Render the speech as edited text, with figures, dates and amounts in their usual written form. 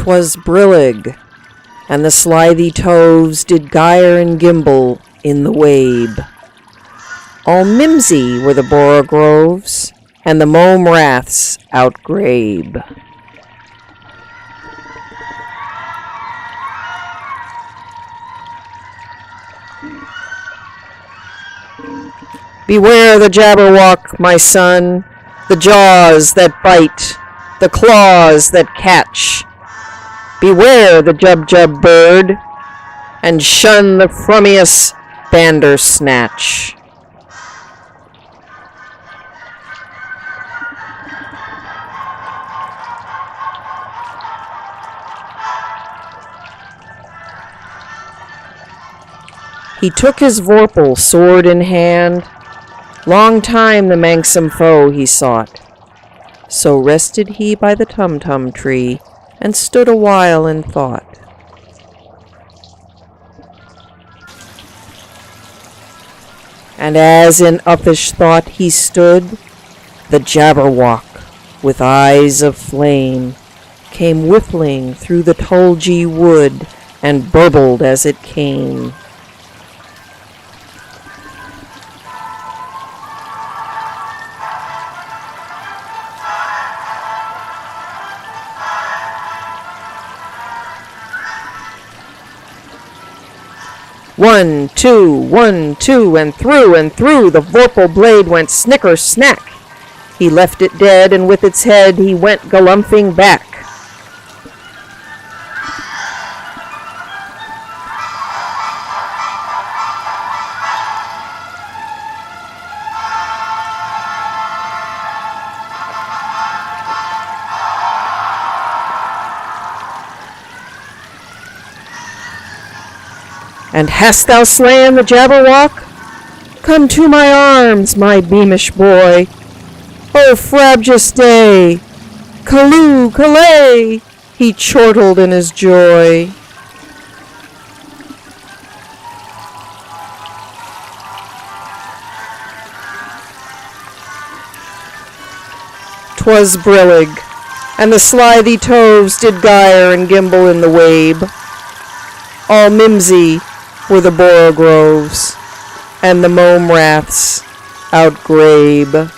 'Twas brillig, and the slithy toves did gyre and gimble in the wabe. All mimsy were the borogoves, and the mome raths outgrabe. Beware the Jabberwock, my son, the jaws that bite, the claws that catch. Beware the Jub-Jub bird, and shun the frumious Bandersnatch. He took his vorpal, sword in hand. Long time the manxome foe he sought. So rested he by the tum-tum tree, and stood a while in thought. And as in uffish thought he stood, the Jabberwock, with eyes of flame, came whiffling through the tulgey wood, and burbled as it came. One, two, and through the vorpal blade went snicker-snack. He left it dead, and with its head he went galumphing back. And hast thou slain the Jabberwock? Come to my arms, my beamish boy. O frabjous day! Callooh, callay! He chortled in his joy. "'Twas brillig, and the slithy toves did gyre and gimble in the wabe. All mimsy were the borogoves, and the mome raths outgrabe.